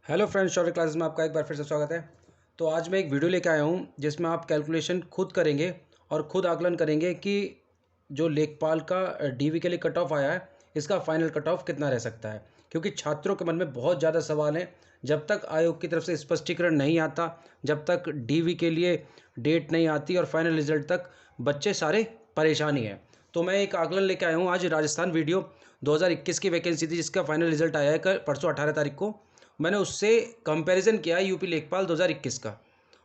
Hello friends, short classes में आपका एक बार फिर से स्वागत है। तो आज मैं एक वीडियो लेकर आया हूं जिसमें आप कैलकुलेशन खुद करेंगे और खुद आकलन करेंगे कि जो लेखपाल का डीवी के लिए कट ऑफ आया है, इसका फाइनल कट ऑफ कितना रह सकता है। क्योंकि छात्रों के मन में बहुत ज़्यादा सवाल हैं। जब तक आयोग की तरफ से स्पष्टीकरण नहीं आता, जब तक डीवी के लिए डेट नहीं आती और फाइनल रिजल्ट तक बच्चे सारे परेशान ही हैं। तो मैं एक आकलन लेकर आया हूँ। आज राजस्थान वीडियो 2021 की वैकेंसी थी जिसका फाइनल रिजल्ट आया है परसों 18 तारीख को। मैंने उससे कंपैरिजन किया यूपी लेखपाल 2021 का,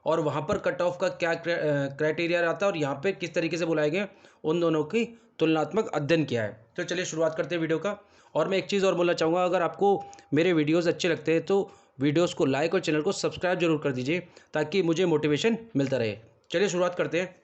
और वहाँ पर कट ऑफ का क्या क्राइटेरिया रहता है और यहाँ पे किस तरीके से बुलाए गए, उन दोनों की तुलनात्मक अध्ययन किया है। तो चलिए शुरुआत करते हैं वीडियो का। और मैं एक चीज़ और बोलना चाहूँगा, अगर आपको मेरे वीडियोज़ अच्छे लगते हैं तो वीडियोज़ को लाइक और चैनल को सब्सक्राइब जरूर कर दीजिए ताकि मुझे मोटिवेशन मिलता रहे। चलिए शुरुआत करते हैं।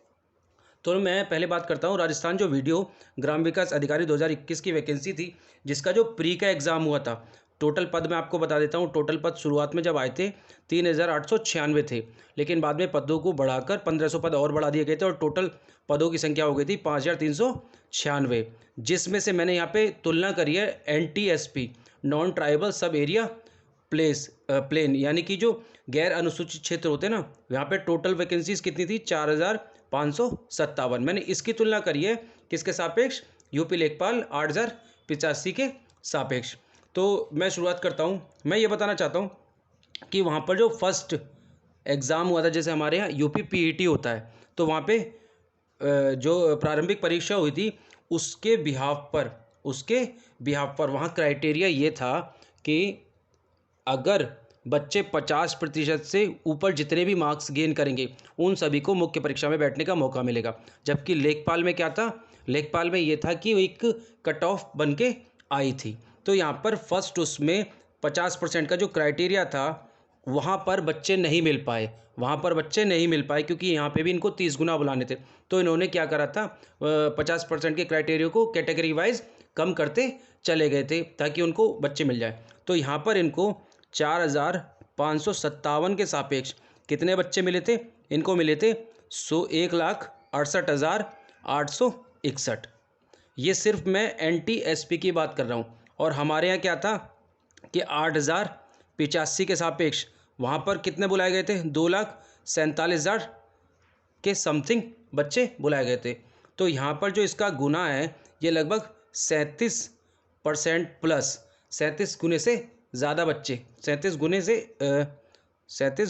तो मैं पहले बात करता हूँ राजस्थान जो वीडियो ग्राम विकास अधिकारी 2021 की वैकेंसी थी, जिसका जो प्री का एग्ज़ाम हुआ था। टोटल पद मैं आपको बता देता हूँ। टोटल पद शुरुआत में जब आए थे 3896 थे, लेकिन बाद में पदों को बढ़ाकर 1500 पद और बढ़ा दिए गए थे और टोटल पदों की संख्या हो गई थी 5396, जिसमें से मैंने यहाँ पे तुलना करी है NTSP, non tribal sub area plain, यानी कि जो गैर अनुसूचित क्षेत्र होते हैं ना, यहाँ पे टोटल वैकेंसीज कितनी थी 4557। मैंने इसकी तुलना करी है किसके सापेक्ष, यूपी लेखपाल 8085 के सापेक्ष। तो मैं शुरुआत करता हूँ। मैं ये बताना चाहता हूँ कि वहाँ पर जो फर्स्ट एग्ज़ाम हुआ था, जैसे हमारे यहाँ यूपी PET होता है, तो वहाँ पे जो प्रारंभिक परीक्षा हुई थी उसके बिहाफ पर वहाँ क्राइटेरिया ये था कि अगर बच्चे 50% से ऊपर जितने भी मार्क्स गेन करेंगे उन सभी को मुख्य परीक्षा में बैठने का मौका मिलेगा। जबकि लेखपाल में क्या था, लेखपाल में ये था कि एक कट ऑफ बन के आई थी। तो यहाँ पर फर्स्ट उसमें 50% का जो क्राइटेरिया था वहाँ पर बच्चे नहीं मिल पाए क्योंकि यहाँ पे भी इनको 30 गुना बुलाने थे। तो इन्होंने क्या करा था, 50% के क्राइटेरिया को कैटेगरी वाइज कम करते चले गए थे ताकि उनको बच्चे मिल जाए। तो यहाँ पर इनको 4557 के सापेक्ष कितने बच्चे मिले थे, इनको मिले थे 1,68,861। ये सिर्फ मैं NTSP की बात कर रहा हूँ। और हमारे यहाँ क्या था कि 8085 के सापेक्ष वहाँ पर कितने बुलाए गए थे, 2,47,000 के समथिंग बच्चे बुलाए गए थे। तो यहाँ पर जो इसका गुना है ये लगभग 37% प्लस, 37 गुने से ज़्यादा बच्चे, 37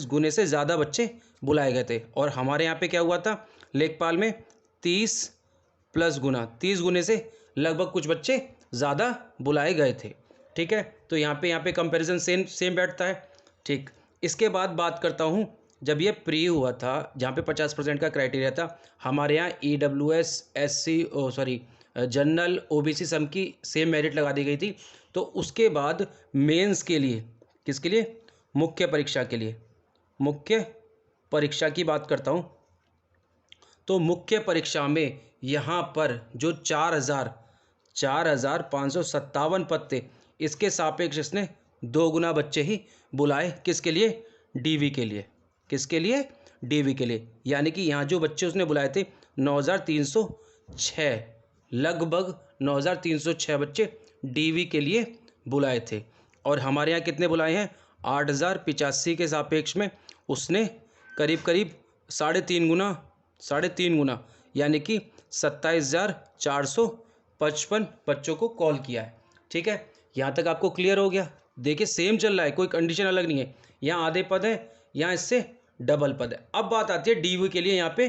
गुने से ज़्यादा बच्चे बुलाए गए थे। और हमारे यहाँ पे क्या हुआ था, लेखपाल में 30 प्लस गुना, 30 गुने से लगभग कुछ बच्चे ज़्यादा बुलाए गए थे। ठीक है, तो यहाँ पे कंपैरिजन सेम बैठता है। ठीक, इसके बाद बात करता हूँ जब ये प्री हुआ था, जहाँ पे 50% का क्राइटेरिया था, हमारे यहाँ EWS SC जनरल OBC सम की सेम मेरिट लगा दी गई थी। तो उसके बाद मेंस के लिए, किसके लिए, मुख्य परीक्षा की बात करता हूँ। तो मुख्य परीक्षा में यहाँ पर जो 4,557 पद थे, इसके सापेक्ष इसने 2 गुना बच्चे ही बुलाए। किसके लिए, डीवी के लिए। किसके लिए, डीवी के लिए। यानी कि यहाँ जो बच्चे उसने बुलाए थे 9,306, लगभग 9,306 बच्चे डीवी के लिए बुलाए थे। और हमारे यहाँ कितने बुलाए हैं, 8,085 के सापेक्ष में उसने करीब 3.5 गुना यानी कि 27,455 बच्चों को कॉल किया है। ठीक है, यहाँ तक आपको क्लियर हो गया। देखिए सेम चल रहा है, कोई कंडीशन अलग नहीं है। यहाँ आधे पद है, यहाँ इससे डबल पद है। अब बात आती है डीवी के लिए, यहाँ पे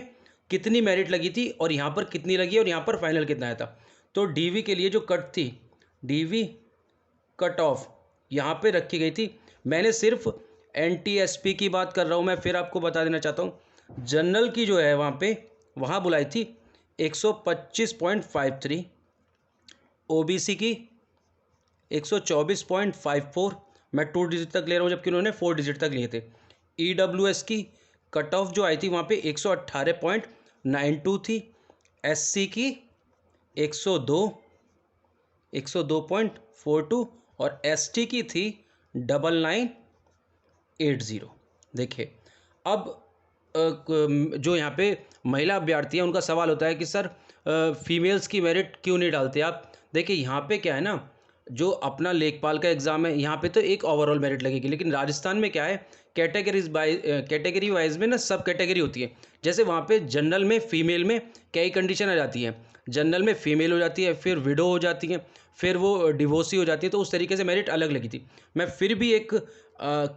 कितनी मेरिट लगी थी और यहाँ पर कितनी लगी और यहाँ पर फाइनल कितना आया था। तो डीवी के लिए जो कट थी, डीवी कट ऑफ यहाँ पे रखी गई थी। मैंने सिर्फ NTSP की बात कर रहा हूँ। मैं फिर आपको बता देना चाहता हूँ, जनरल की जो है वहाँ बुलाई थी 125.53, OBC की 124.54, मैं 2 डिजिट तक ले रहा हूँ जबकि उन्होंने 4 डिजिट तक लिए थे। EWS की कट ऑफ जो आई थी वहाँ पे 118.92 थी, SC की 102.42 और ST की थी 9980। देखिए अब जो यहाँ पे महिला अभ्यर्थी हैं उनका सवाल होता है कि सर फीमेल्स की मेरिट क्यों नहीं डालते आप। देखिए यहाँ पे क्या है ना, जो अपना लेखपाल का एग्ज़ाम है यहाँ पे तो एक ओवरऑल मेरिट लगेगी, लेकिन राजस्थान में क्या है, कैटेगरी वाइज में ना सब कैटेगरी होती है। जैसे वहाँ पे जनरल में फीमेल में कई कंडीशन आ जाती है, जनरल में फीमेल हो जाती है, फिर विडो हो जाती है, फिर वो डिवोर्सी हो जाती है, तो उस तरीके से मेरिट अलग लगी थी। मैं फिर भी एक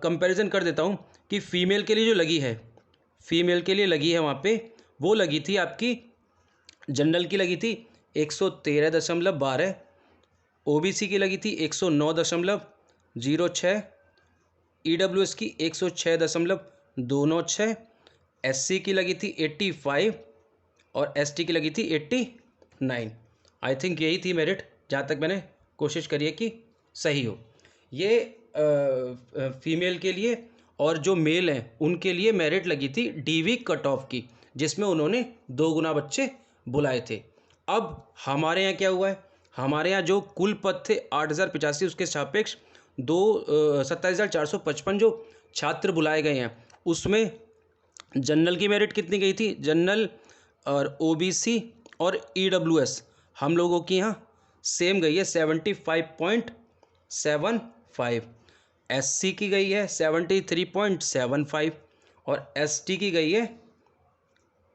कंपैरिजन कर देता हूँ कि फ़ीमेल के लिए जो लगी है, फ़ीमेल के लिए लगी है वहाँ पे, वो लगी थी आपकी, जनरल की लगी थी 113.12, ओबीसी की लगी थी 109.06, ईडब्ल्यूएस की 106.26, एससी की लगी थी 85 और एसटी की लगी थी 89। आई थिंक यही थी मेरिट, जहाँ तक मैंने कोशिश करी है कि सही हो। ये फीमेल के लिए, और जो मेल हैं उनके लिए मेरिट लगी थी डीवी कट ऑफ की, जिसमें उन्होंने 2 गुना बच्चे बुलाए थे। अब हमारे यहाँ क्या हुआ है, हमारे यहाँ जो कुल पद थे 8,085, उसके सापेक्ष 27,455 जो छात्र बुलाए गए हैं, उसमें जनरल की मेरिट कितनी गई थी, जनरल और ओबीसी और ईडब्ल्यूएस हम लोगों की यहाँ सेम गई है 75.75, एससी की गई है 73.75 और एसटी की गई है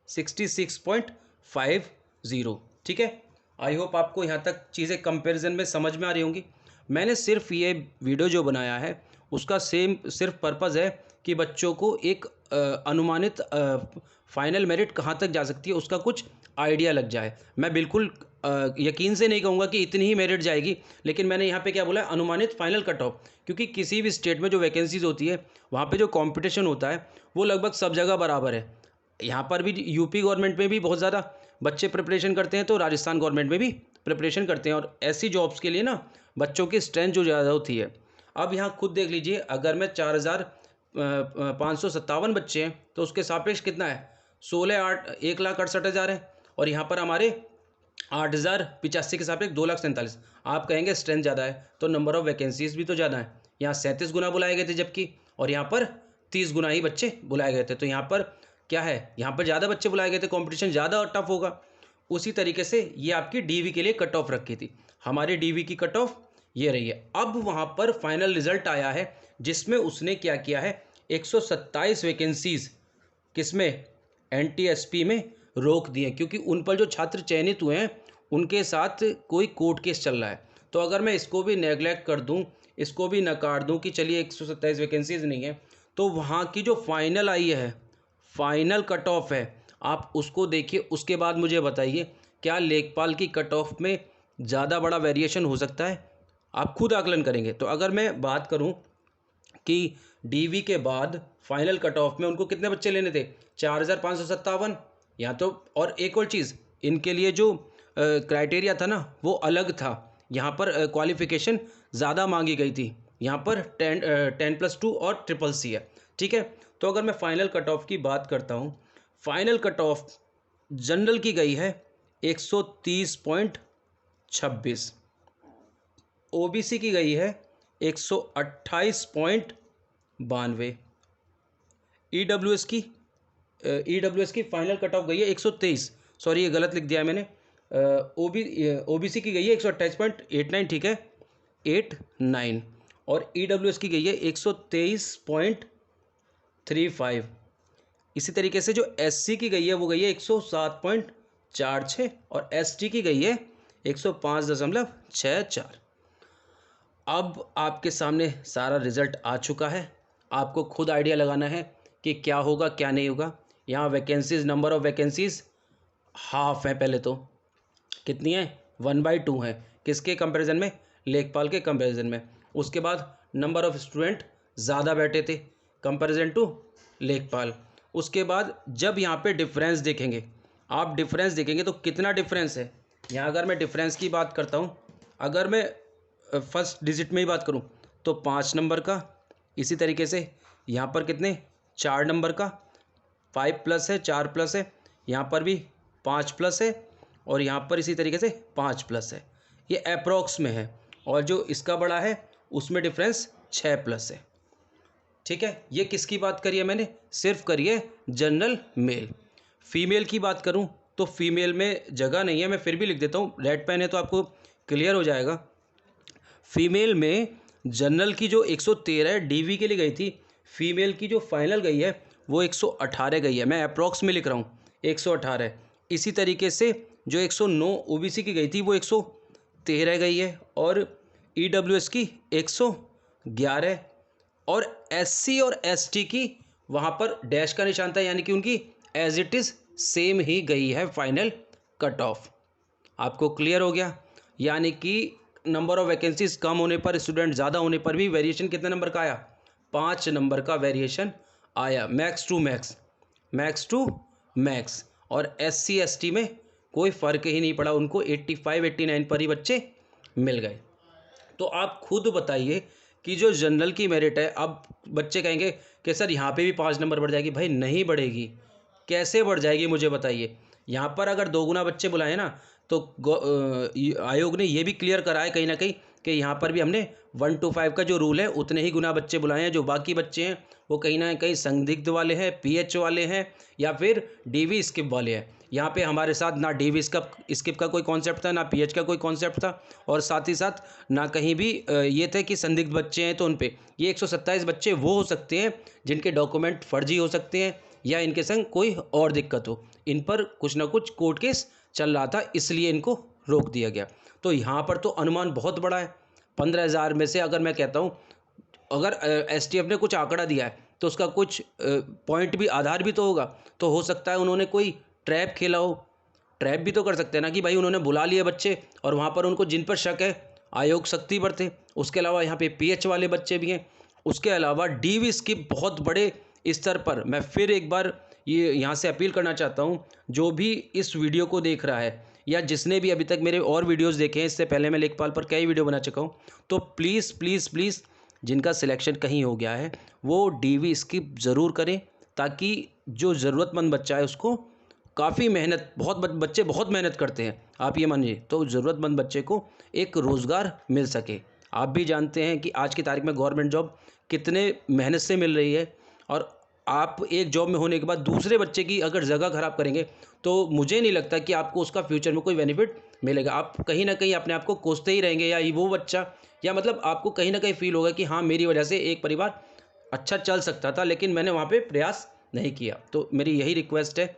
66.50। ठीक है, आई होप आपको यहाँ तक चीज़ें कंपैरिजन में समझ में आ रही होंगी। मैंने सिर्फ ये वीडियो जो बनाया है उसका सिर्फ पर्पज़ है कि बच्चों को एक अनुमानित फाइनल मेरिट कहाँ तक जा सकती है उसका कुछ आइडिया लग जाए। मैं बिल्कुल यकीन से नहीं कहूँगा कि इतनी ही मेरिट जाएगी, लेकिन मैंने यहाँ पे क्या बोला है, अनुमानित फाइनल कट ऑफ, क्योंकि किसी भी स्टेट में जो वैकेंसीज़ होती है वहाँ पे जो कंपटीशन होता है वो लगभग सब जगह बराबर है। यहाँ पर भी यूपी गवर्नमेंट में भी बहुत ज़्यादा बच्चे प्रिपरेशन करते हैं, तो राजस्थान गवर्नमेंट में भी प्रिपरेशन करते हैं, और ऐसी जॉब्स के लिए ना बच्चों की स्ट्रेंथ जो ज़्यादा होती है। अब यहाँ खुद देख लीजिए, अगर मैं 4,557 बच्चे हैं तो उसके सापेक्ष कितना है, 1,68,000 है, और यहाँ पर हमारे 8,085 के सापेक्ष 2,47,000। आप कहेंगे स्ट्रेंथ ज़्यादा है तो नंबर ऑफ़ वैकेंसीज भी तो ज़्यादा है। यहाँ 37 गुना बुलाए गए थे जबकि, और यहाँ पर 30 गुना ही बच्चे बुलाए गए थे, तो यहाँ पर क्या है, यहाँ पर ज़्यादा बच्चे बुलाए गए थे, कंपटीशन ज़्यादा टफ होगा। उसी तरीके से ये आपकी डीवी के लिए कट ऑफ रखी थी, हमारी डीवी की कट ऑफ ये रही है। अब वहाँ पर फाइनल रिजल्ट आया है जिसमें उसने क्या किया है, 127 वैकेंसीज किसमें, एनटीएसपी में रोक दिए, क्योंकि उन पर जो छात्र चयनित हुए हैं उनके साथ कोई कोर्ट केस चल रहा है। तो अगर मैं इसको भी नेगलेक्ट कर दूं, इसको भी नकार दूं कि चलिए 127 वैकेंसीज नहीं है, तो वहाँ की जो फाइनल आई है, फाइनल कट ऑफ है, आप उसको देखिए, उसके बाद मुझे बताइए क्या लेखपाल की कट ऑफ में ज़्यादा बड़ा वेरिएशन हो सकता है, आप खुद आकलन करेंगे। तो अगर मैं बात करूं कि डीवी के बाद फाइनल कट ऑफ में उनको कितने बच्चे लेने थे, 4,557। यहाँ तो और एक और चीज़, इनके लिए जो क्राइटेरिया था ना वो अलग था, यहाँ पर क्वालिफ़िकेशन ज़्यादा मांगी गई थी, यहाँ पर 10+2 और CCC है। ठीक है, तो अगर मैं फाइनल कट ऑफ की बात करता हूँ, फाइनल कट ऑफ जनरल की गई है 130.26, ओबीसी की गई है 128.92, ईडब्ल्यूएस की फाइनल कट ऑफ गई है 123, सॉरी ये गलत लिख दिया है मैंने, ओबीसी की गई है 128.89, ठीक है 89, और ईडब्ल्यूएस की गई है 123.35। इसी तरीके से जो एससी की गई है वो गई है 107.46, और एसटी की गई है 105.64। अब आपके सामने सारा रिज़ल्ट आ चुका है, आपको खुद आइडिया लगाना है कि क्या होगा क्या नहीं होगा। यहाँ vacancies, number of vacancies half है, पहले तो कितनी है, 1/2 है, किसके कंपैरिजन में, लेखपाल के कंपैरिजन में। उसके बाद नंबर ऑफ़ स्टूडेंट ज़्यादा बैठे थे कंपैरिजन टू लेखपाल। उसके बाद जब यहाँ पे डिफरेंस देखेंगे, आप डिफरेंस देखेंगे तो कितना डिफरेंस है। यहाँ अगर मैं डिफरेंस की बात करता हूँ, अगर मैं फर्स्ट डिजिट में ही बात करूं तो 5 नंबर का, इसी तरीके से यहाँ पर कितने, 4 नंबर का, 5+ है, 4+ है, यहाँ पर भी 5+ है, और यहाँ पर इसी तरीके से 5+ है। ये अप्रॉक्स में है, और जो इसका बड़ा है उसमें डिफरेंस 6+ है। ठीक है, ये किसकी बात करी है मैंने, सिर्फ करी है जनरल मेल। फीमेल की बात करूँ तो फीमेल में जगह नहीं है, मैं फिर भी लिख देता हूँ, रेड पेन है तो आपको क्लियर हो जाएगा। फीमेल में जनरल की जो 113 है डीवी के लिए गई थी, फीमेल की जो फाइनल गई है वो 118 गई है। मैं अप्रॉक्स में लिख रहा हूँ 118। इसी तरीके से जो 109 ओबीसी की गई थी वो 113 गई है, और ईडब्ल्यूएस की 111, और एससी और एसटी की वहाँ पर डैश का निशान था, यानी कि उनकी एज इट इज़ सेम ही गई है फाइनल कट ऑफ। आपको क्लियर हो गया? यानी कि नंबर ऑफ वैकेंसीज कम होने पर, स्टूडेंट ज़्यादा होने पर भी वेरिएशन कितने नंबर का आया? 5 नंबर का वेरिएशन आया, max to max, max to max. और एससी एसटी में कोई फ़र्क ही नहीं पड़ा, उनको 85 89 पर ही बच्चे मिल गए। तो आप खुद बताइए कि जो जनरल की मेरिट है, अब बच्चे कहेंगे कि सर यहाँ पे भी 5 नंबर बढ़ जाएगी। भाई नहीं बढ़ेगी। कैसे बढ़ जाएगी मुझे बताइए? यहाँ पर अगर 2 गुना बच्चे बुलाए ना, तो आयोग ने ये भी क्लियर करा है कहीं ना कहीं कि यहाँ पर भी हमने 1 to 5 का जो रूल है उतने ही गुना बच्चे बुलाए हैं। जो बाकी बच्चे हैं वो कहीं ना कहीं संदिग्ध वाले हैं, पीएच वाले हैं, या फिर डीवी स्किप वाले हैं। यहाँ पे हमारे साथ ना डीवी स्किप का कोई कॉन्सेप्ट था, ना पीएच का कोई कॉन्सेप्ट था, और साथ ही साथ ना कहीं भी ये थे कि संदिग्ध बच्चे हैं तो उन पे ये 127 बच्चे वो हो सकते हैं जिनके डॉक्यूमेंट फर्जी हो सकते हैं, या इनके संग कोई और दिक्कत हो। इन पर कुछ ना कुछ कोर्ट केस चल रहा था, इसलिए इनको रोक दिया गया। तो यहाँ पर तो अनुमान बहुत बड़ा है। 15,000 में से अगर मैं कहता हूँ, अगर एसटीएफ ने कुछ आंकड़ा दिया है तो उसका कुछ पॉइंट भी, आधार भी तो होगा। तो हो सकता है उन्होंने कोई ट्रैप खेला हो। ट्रैप भी तो कर सकते हैं ना कि भाई उन्होंने बुला लिए बच्चे और वहाँ पर उनको जिन पर शक है आयोग सख्ती बरते। उसके अलावा यहाँ पे पीएच वाले बच्चे भी हैं। उसके अलावा डीवी स्किप बहुत बड़े स्तर पर, मैं फिर एक बार ये यहाँ से अपील करना चाहता हूँ, जो भी इस वीडियो को देख रहा है या जिसने भी अभी तक मेरे और वीडियोस देखे हैं, इससे पहले मैं लेखपाल पर कई वीडियो बना चुका हूँ, तो प्लीज़ प्लीज़ प्लीज़ जिनका सिलेक्शन कहीं हो गया है वो डीवी स्किप ज़रूर करें, ताकि जो ज़रूरतमंद बच्चा है उसको काफ़ी मेहनत, बच्चे बहुत मेहनत करते हैं, आप ये मानिए, तो ज़रूरतमंद बच्चे को एक रोज़गार मिल सके। आप भी जानते हैं कि आज की तारीख में गवर्नमेंट जॉब कितने मेहनत से मिल रही है, और आप एक जॉब में होने के बाद दूसरे बच्चे की अगर जगह ख़राब करेंगे तो मुझे नहीं लगता कि आपको उसका फ्यूचर में कोई बेनिफिट मिलेगा। आप कहीं ना कहीं अपने आप को कोसते ही रहेंगे, या वो बच्चा, या मतलब आपको कहीं ना कहीं फील होगा कि हाँ मेरी वजह से एक परिवार अच्छा चल सकता था, लेकिन मैंने वहाँ पे प्रयास नहीं किया। तो मेरी यही रिक्वेस्ट है,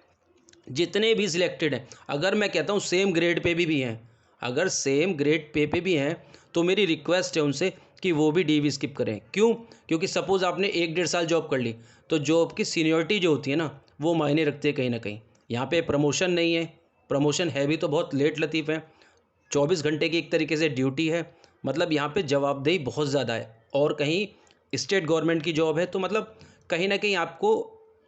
जितने भी सिलेक्टेड हैं, अगर मैं कहता हूँ सेम ग्रेड पे भी हैं, अगर सेम ग्रेड पे भी हैं, तो मेरी रिक्वेस्ट है उनसे कि वो भी डीवी स्किप करें। क्यों? क्योंकि सपोज़ आपने 1-1.5 साल जॉब कर ली, तो जॉब की सीनियरिटी जो होती है ना, वो मायने रखती है कहीं ना कहीं। यहाँ पे प्रमोशन नहीं है, प्रमोशन है भी तो बहुत लेट लतीफ़ है। 24 घंटे की एक तरीके से ड्यूटी है, मतलब यहाँ पे जवाबदेही बहुत ज़्यादा है। और कहीं स्टेट गवर्नमेंट की जॉब है, तो मतलब कहीं ना कहीं आपको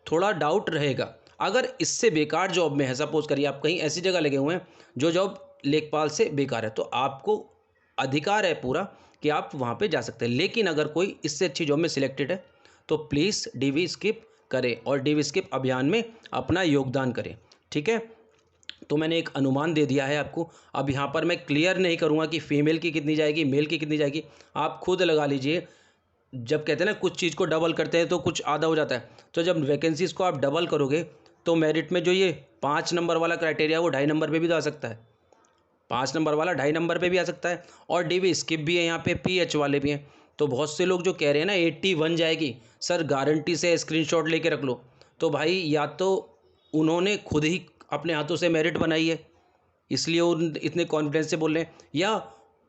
थोड़ा डाउट रहेगा। अगर इससे बेकार जॉब में है, सपोज़ करिए आप कहीं ऐसी जगह लगे हुए हैं जो जॉब लेखपाल से बेकार है, तो आपको अधिकार है पूरा कि आप वहाँ पे जा सकते हैं। लेकिन अगर कोई इससे अच्छी जॉब में सिलेक्टेड है तो प्लीज़ डीवी स्किप करें, और डीवी स्किप अभियान में अपना योगदान करें। ठीक है? तो मैंने एक अनुमान दे दिया है आपको। अब यहाँ पर मैं क्लियर नहीं करूँगा कि फ़ीमेल की कितनी जाएगी, मेल की कितनी जाएगी, आप खुद लगा लीजिए। जब कहते हैं ना कुछ चीज़ को डबल करते हैं तो कुछ आधा हो जाता है, तो जब वैकेंसीज़ को आप डबल करोगे तो मेरिट में जो ये 5 नंबर वाला क्राइटेरिया वो 2.5 नंबर पे भी तो आ सकता है। 5 नंबर वाला 2.5 नंबर पे भी आ सकता है, और डीवी स्किप भी है, यहाँ पे पीएच वाले भी हैं। तो बहुत से लोग जो कह रहे हैं ना 81 जाएगी, सर गारंटी से स्क्रीनशॉट लेके रख लो, तो भाई या तो उन्होंने खुद ही अपने हाथों से मेरिट बनाई है इसलिए उन इतने कॉन्फिडेंस से बोल रहे हैं, या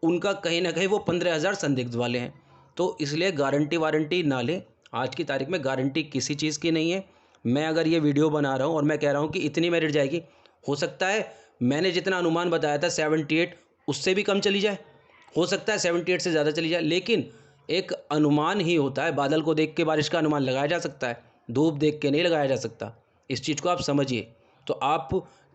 उनका कहीं ना कहीं वो 15,000 संदिग्ध वाले हैं। तो इसलिए गारंटी वारंटी ना लें। आज की तारीख में गारंटी किसी चीज़ की नहीं है। मैं अगर ये वीडियो बना रहा हूँ और मैं कह रहा हूँ कि इतनी मेरिट जाएगी, हो सकता है मैंने जितना अनुमान बताया था 78 उससे भी कम चली जाए, हो सकता है 78 से ज़्यादा चली जाए, लेकिन एक अनुमान ही होता है। बादल को देख के बारिश का अनुमान लगाया जा सकता है, धूप देख के नहीं लगाया जा सकता। इस चीज़ को आप समझिए। तो आप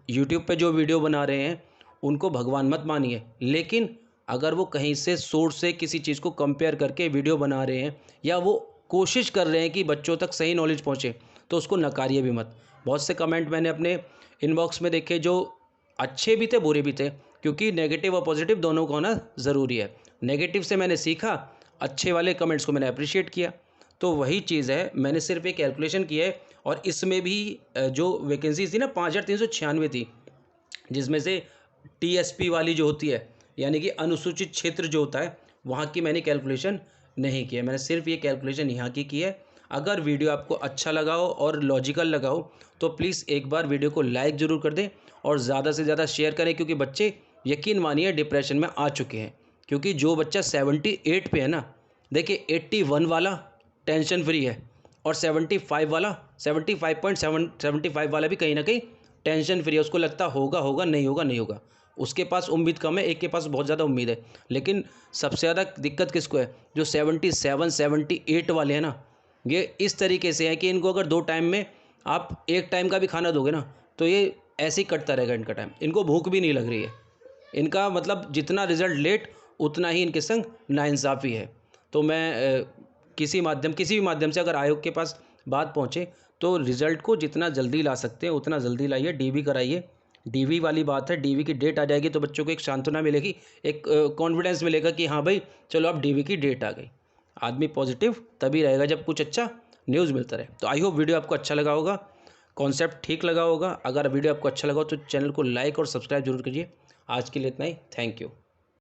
यूट्यूब पे जो वीडियो बना रहे हैं उनको भगवान मत मानिए, लेकिन अगर वो कहीं से सोर्स से किसी चीज़ को कंपेयर करके वीडियो बना रहे हैं, या वो कोशिश कर रहे हैं कि बच्चों तक सही नॉलेज पहुँचे, तो उसको नकारिए भी मत। बहुत से कमेंट मैंने अपने इनबॉक्स में देखे जो अच्छे भी थे बुरे भी थे, क्योंकि नेगेटिव और पॉजिटिव दोनों को होना ज़रूरी है। नेगेटिव से मैंने सीखा, अच्छे वाले कमेंट्स को मैंने अप्रिशिएट किया। तो वही चीज़ है, मैंने सिर्फ एक कैलकुलेशन की है, और इसमें भी जो वैकेंसी थी ना 5,396 थी, जिसमें से टीएसपी वाली जो होती है, यानी कि अनुसूचित क्षेत्र जो होता है, वहाँ की मैंने कैलकुलेशन नहीं की है। मैंने सिर्फ ये कैलकुलेशन यहाँ की है। अगर वीडियो आपको अच्छा लगा हो और लॉजिकल लगा हो तो प्लीज़ एक बार वीडियो को लाइक ज़रूर कर दें और ज़्यादा से ज़्यादा शेयर करें, क्योंकि बच्चे यकीन मानिए डिप्रेशन में आ चुके हैं। क्योंकि जो बच्चा 78 पे है ना, देखिए 81 वाला टेंशन फ्री है और 75 वाला 75.75 वाला भी कहीं ना कहीं टेंशन फ्री है। उसको लगता होगा होगा नहीं होगा नहीं होगा, उसके पास उम्मीद कम है, एक के पास बहुत ज़्यादा उम्मीद है। लेकिन सबसे ज़्यादा दिक्कत किसको है? जो 77 78 वाले हैं ना, ये इस तरीके से है कि इनको अगर 2 टाइम में आप 1 टाइम का भी खाना दोगे ना तो ये ऐसे ही कटता रहेगा इनका टाइम। इनको भूख भी नहीं लग रही है। इनका मतलब जितना रिज़ल्ट लेट उतना ही इनके संग नाइंसाफ़ी है। तो मैं किसी भी माध्यम से अगर आयोग के पास बात पहुँचे तो रिज़ल्ट को जितना जल्दी ला सकते हैं उतना जल्दी लाइए, डीवी कराइए। डीवी वाली बात है, डीवी की डेट आ जाएगी तो बच्चों को एक सांत्वना मिलेगी, एक कॉन्फिडेंस मिलेगा कि हाँ भाई चलो अब डीवी की डेट आ गई। आदमी पॉजिटिव तभी रहेगा जब कुछ अच्छा न्यूज़ मिलता रहे। तो आई होप वीडियो आपको अच्छा लगा होगा, कॉन्सेप्ट ठीक लगा होगा। अगर वीडियो आपको अच्छा लगा हो तो चैनल को लाइक और सब्सक्राइब जरूर कीजिए। आज के लिए इतना ही, थैंक यू।